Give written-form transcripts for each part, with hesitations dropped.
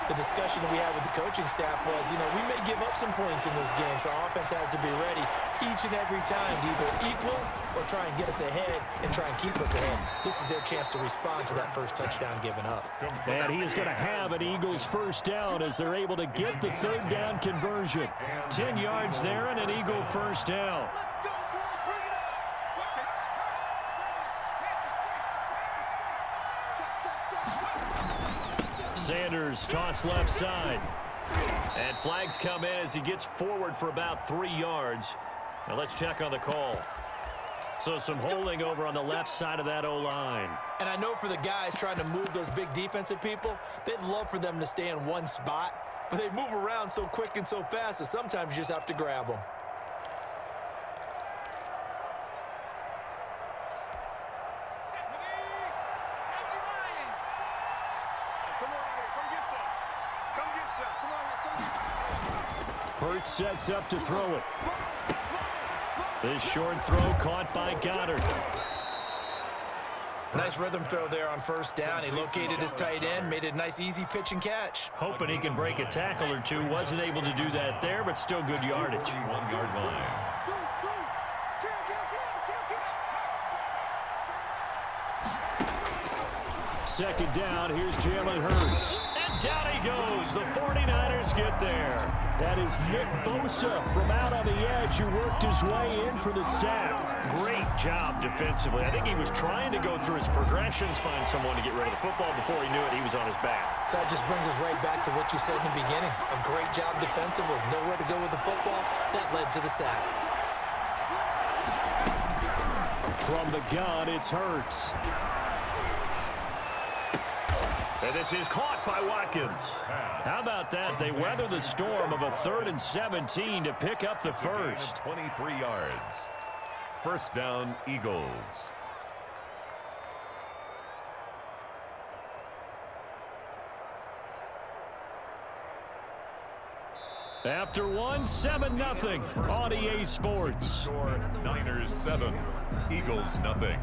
The discussion that we had with the coaching staff was, we may give up some points in this game, so our offense has to be ready each and every time to either equal or try and get us ahead and try and keep us ahead. This is their chance to respond to that first touchdown given up. And he is going to have an Eagles first down as they're able to get the third down conversion. 10 yards there and an Eagle first down. Sanders toss left side. And flags come in as he gets forward for about 3 yards. Now let's check on the call. So some holding over on the left side of that O-line. And I know for the guys trying to move those big defensive people, they'd love for them to stay in one spot. But they move around so quick and so fast that sometimes you just have to grab them. Hurts sets up to throw it. This short throw caught by Goddard. Nice rhythm throw there on first down. He located his tight end, made it a nice, easy pitch and catch. Hoping he can break a tackle or two. Wasn't able to do that there, but still good yardage. 1 yard line. Second down, here's Jalen Hurts. And down he goes. The 49ers get there. That is Nick Bosa from out on the edge who worked his way in for the sack. Great job defensively. I think he was trying to go through his progressions, find someone to get rid of the football. Before he knew it, he was on his back. So that just brings us right back to what you said in the beginning. A great job defensively. Nowhere to go with the football. That led to the sack. From the gun, it's Hurts. And this is caught by Watkins. How about that? They weather the storm of a 3rd and 17 to pick up the first. 23 yards. First down, Eagles. After one, 7-0 on EA Sports. Score Niners 7, Eagles nothing.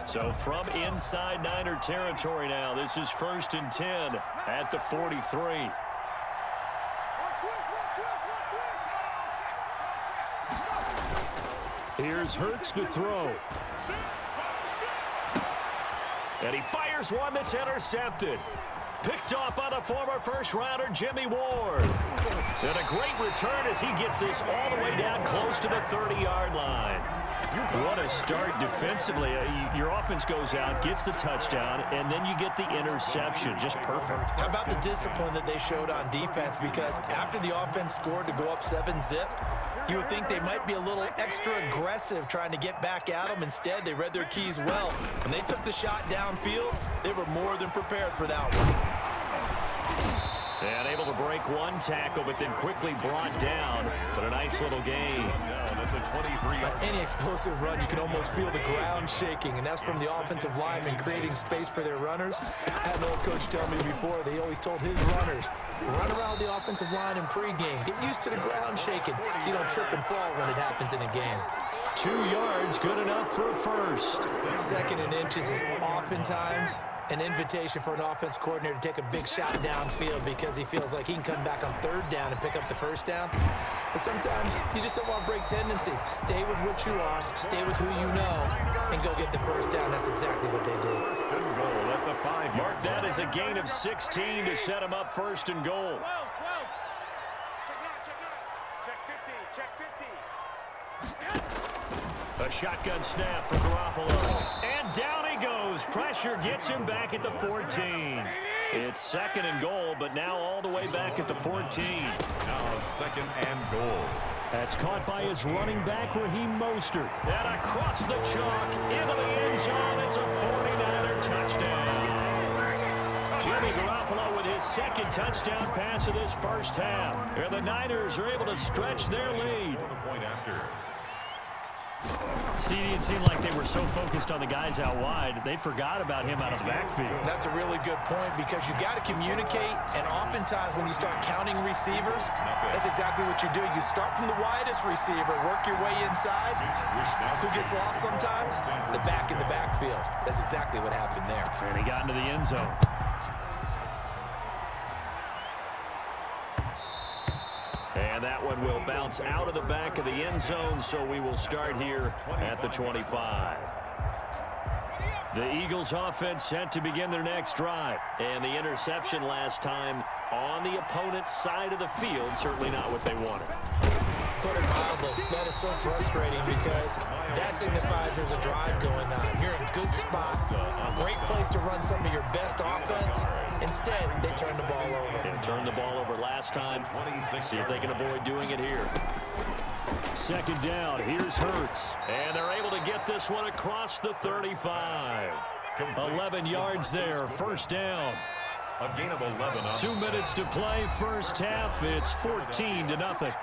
So from inside Niner territory now, this is 1st and 10 at the 43. Here's Hurts to throw. And he fires one that's intercepted. Picked off by the former first-rounder Jimmy Ward. And a great return as he gets this all the way down close to the 30-yard line. What a start defensively. Your offense goes out, gets the touchdown, and then you get the interception. Just perfect. How about the discipline that they showed on defense? Because after the offense scored to go up 7-zip, you would think they might be a little extra aggressive trying to get back at them. Instead, they read their keys well. When they took the shot downfield, they were more than prepared for that one. And able to break one tackle, but then quickly brought down. But a nice little gain. On any explosive run, you can almost feel the ground shaking, and that's from the offensive linemen creating space for their runners. I had an old coach tell me before, they always told his runners, run around the offensive line in pregame. Get used to the ground shaking so you don't trip and fall when it happens in a game. 2 yards, good enough for a first. 2nd and inches is oftentimes an invitation for an offense coordinator to take a big shot downfield because he feels like he can come back on 3rd down and pick up the first down. But sometimes you just don't want to break tendency. Stay with what you are, stay with who you know, and go get the first down. That's exactly what they did. Mark that as a gain of 16 to set him up 1st and goal. A shotgun snap for Garoppolo. And down he goes. Pressure gets him back at the 14. It's 2nd and goal, but now all the way back at the 14. Now 2nd and goal. That's caught by his running back, Raheem Mostert. And across the chalk, into the end zone. It's a 49er touchdown. Jimmy Garoppolo with his 2nd touchdown pass of this first half. And the Niners are able to stretch their lead. The point after. See, it seemed like they were so focused on the guys out wide, they forgot about him out of the backfield. That's a really good point because you got to communicate, and oftentimes when you start counting receivers, that's exactly what you do. You start from the widest receiver, work your way inside. Who gets lost sometimes? The back in the backfield. That's exactly what happened there. And he got into the end zone. And that one will bounce out of the back of the end zone, so we will start here at the 25. The Eagles offense set to begin their next drive. And the interception last time on the opponent's side of the field, certainly not what they wanted. Put it mildly, that is so frustrating because that signifies there's a drive going on. You're in a good spot, a great place to run some of your best offense. Instead, they turn the ball over. And turned the ball over last time. See if they can avoid doing it here. Second down, here's Hurts. And they're able to get this one across the 35. 11 yards there, first down. A gain of 11. 2 minutes to play, first half. It's 14-0.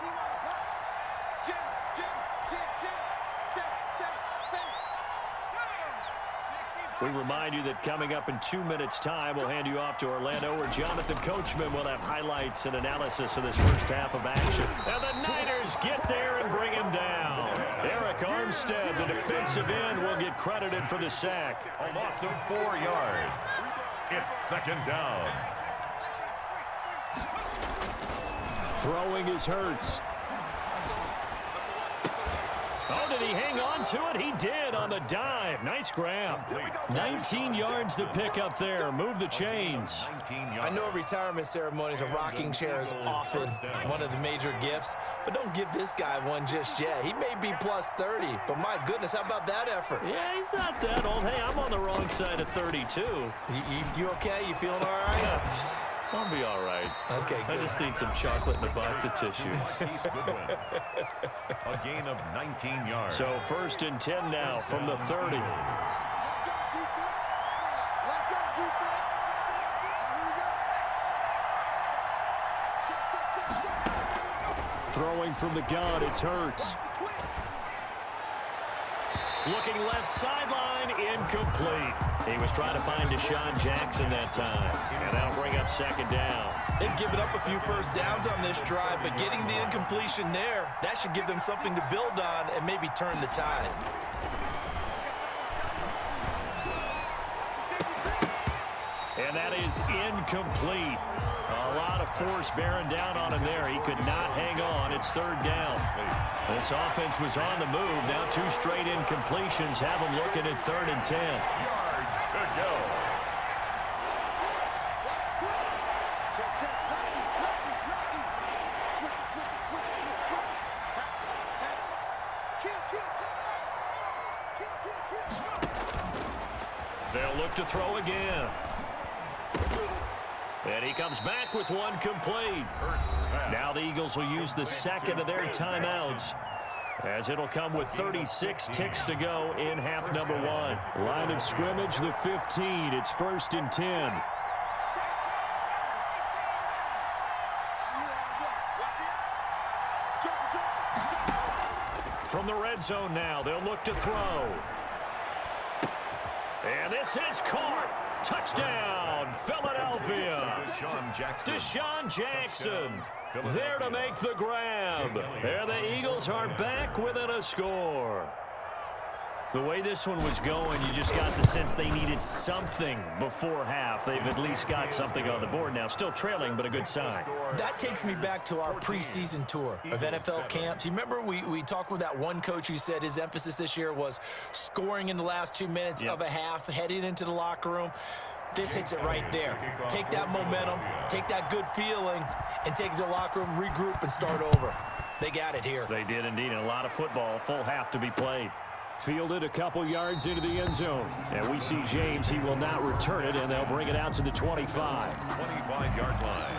We remind you that coming up in 2 minutes' time, we'll hand you off to Orlando, where Jonathan Coachman will have highlights and analysis of this first half of action. And the Niners get there and bring him down. Eric Armstead, the defensive end, will get credited for the sack. A loss of 4 yards. It's second down. Throwing is Hurts. Oh, did he hang on to it? He did on the dive. Nice grab. 19 yards to pick up there. Move the chains. I know retirement ceremonies, a rocking chair is often one of the major gifts, but don't give this guy one just yet. He may be plus 30, but my goodness, how about that effort? Yeah, he's not that old. Hey, I'm on the wrong side of 32. You okay? You feeling all right? I'll be all right. Okay, good. I just need some chocolate and a box of tissues. A gain of 19 yards. So first and 10 now from the 30. Throwing from the gun, it's Hurts. Looking left sideline, incomplete. He was trying to find Deshaun Jackson that time. And that'll bring up second down. They've given up a few first downs on this drive, but getting the incompletion there, that should give them something to build on and maybe turn the tide. And that is incomplete. A lot of force bearing down on him there. He could not hang on. It's third down. This offense was on the move. Now 2 straight incompletions have them looking at 3rd and 10. Yards to go. They'll look to throw again. And he comes back with one complete. Now the Eagles will use the second of their timeouts, as it'll come with 36 ticks to go in half number 1. Line of scrimmage, the 15. It's 1st and 10. From the red zone now, they'll look to throw. And this is caught. Touchdown, Philadelphia. Deshaun Jackson there to make the grab. There the Eagles are back within a score. The way this one was going, you just got the sense they needed something before half. They've at least got something on the board now. Still trailing, but a good sign. That takes me back to our preseason tour of NFL camps. You remember we talked with that one coach who said his emphasis this year was scoring in the last 2 minutes of a half, heading into the locker room. This hits it right there. Take that momentum, take that good feeling, and take it to the locker room, regroup, and start over. They got it here. They did indeed. And a lot of football, full half to be played. Fielded a couple yards into the end zone. And we see James. He will not return it, and they'll bring it out to the 25. 25-yard line.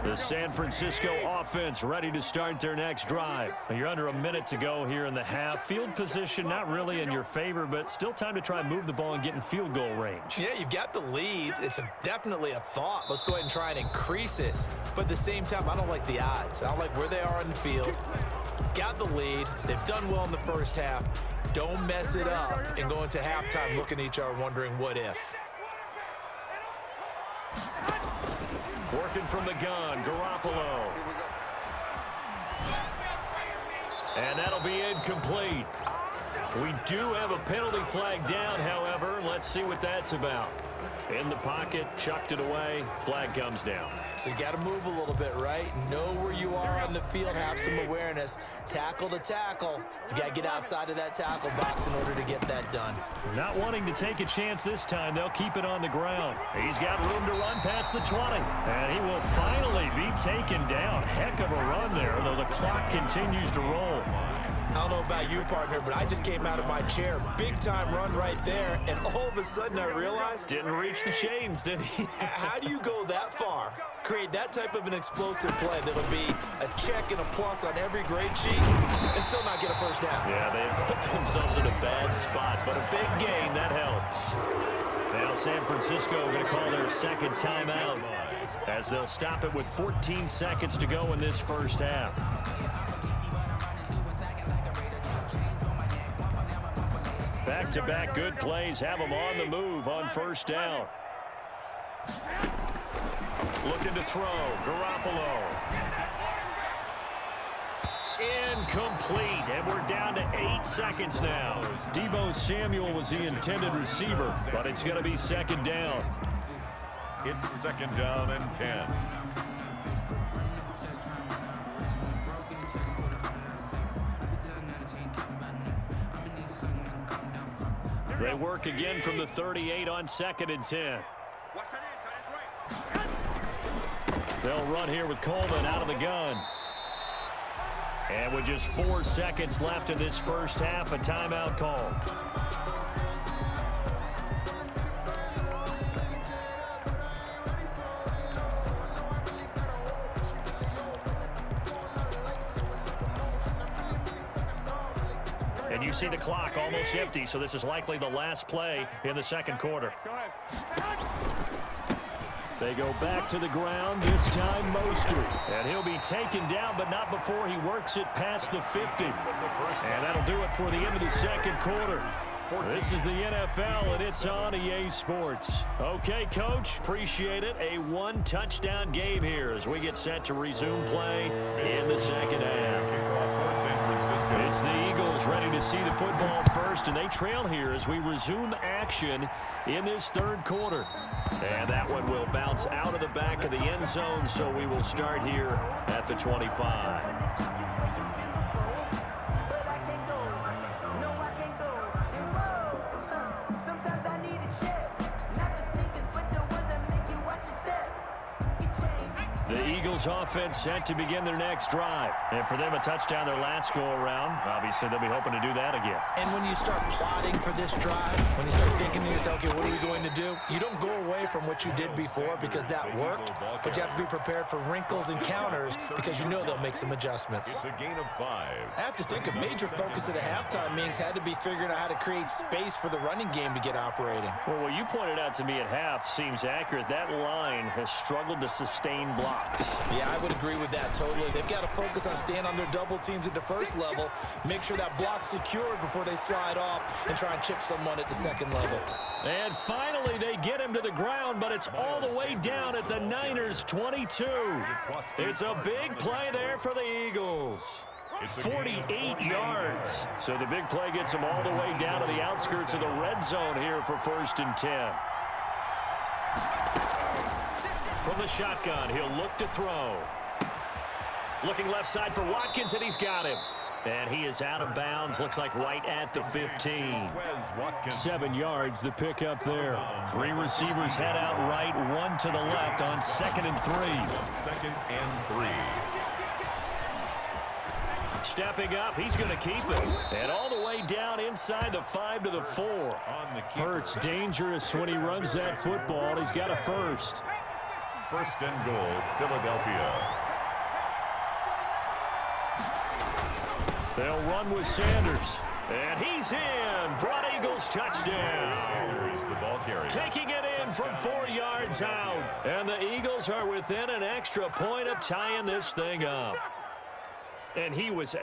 The San Francisco offense ready to start their next drive. You're under a minute to go here in the half. Field position not really in your favor, but still time to try and move the ball and get in field goal range. Yeah, you've got the lead. It's definitely a thought. Let's go ahead and try and increase it. But at the same time, I don't like the odds. I don't like where they are on the field. Got the lead. They've done well in the first half. Don't mess it up and go into halftime looking at each other wondering what if. Working from the gun, Garoppolo. And that'll be incomplete. We do have a penalty flag down, however. Let's see what that's about. In the pocket, chucked it away, flag comes down. So you got to move a little bit, right? Know where you are on the field, have some awareness. Tackle to tackle. You got to get outside of that tackle box in order to get that done. Not wanting to take a chance this time, they'll keep it on the ground. He's got room to run past the 20. And he will finally be taken down. Heck of a run there, though the clock continues to roll. I don't know about you, partner, but I just came out of my chair. Big-time run right there, and all of a sudden I realized... Didn't reach the chains, did he? How do you go that far? Create that type of an explosive play that'll be a check and a plus on every grade sheet and still not get a first down. Yeah, they put themselves in a bad spot, but a big gain, that helps. Now San Francisco going to call their second timeout as they'll stop it with 14 seconds to go in this first half. Back-to-back good plays have them on the move on first down. Looking to throw, Garoppolo. Incomplete, and we're down to 8 seconds now. Deebo Samuel was the intended receiver, but it's going to be second down. It's second down and 10. They work again from the 38 on second and 10. They'll run here with Coleman out of the gun. And with just 4 seconds left in this first half, a timeout call. And you see the clock almost empty, so this is likely the last play in the second quarter. They go back to the ground, this time Mostert. And he'll be taken down, but not before he works it past the 50. And that'll do it for the end of the second quarter. This is the NFL, and it's on EA Sports. Okay, Coach, appreciate it. A one-touchdown game here as we get set to resume play in the second half. It's the Eagles ready to see the football first, and they trail here as we resume action in this third quarter. And that one will bounce out of the back of the end zone, so we will start here at the 25. The Eagles offense set to begin their next drive. And for them, a touchdown their last go-around. Obviously, they'll be hoping to do that again. And when you start plotting for this drive, when you start thinking to yourself, okay, what are we going to do? You don't go away from what you did before because that worked, but you have to be prepared for wrinkles and counters because you know they'll make some adjustments. It's a gain of 5. I have to think a major focus at the halftime meetings had to be figuring out how to create space for the running game to get operating. Well, what you pointed out to me at half seems accurate. That line has struggled to sustain blocks. Yeah, I would agree with that totally. They've got to focus on staying on their double teams at the first level, make sure that block's secured before they slide off and try and chip someone at the second level. And finally, they get him to the ground, but it's all the way down at the Niners' 22. It's a big play there for the Eagles. 48 yards. So the big play gets them all the way down to the outskirts of the red zone here for 1st and 10. From the shotgun, he'll look to throw. Looking left side for Watkins, and he's got him. And he is out of bounds, looks like right at the 15. 7 yards, the pickup there. 3 receivers head out right, 1 to the left on 2nd and 3. 2nd and 3. Stepping up, he's going to keep it. And all the way down inside the 5 to the 4. Hurts dangerous when he runs that football. He's got a first. First and goal, Philadelphia. They'll run with Sanders. And he's in for an Eagles touchdown. Sanders, the ball carrier. Taking it in from 4 yards out. And the Eagles are within an extra point of tying this thing up. And he was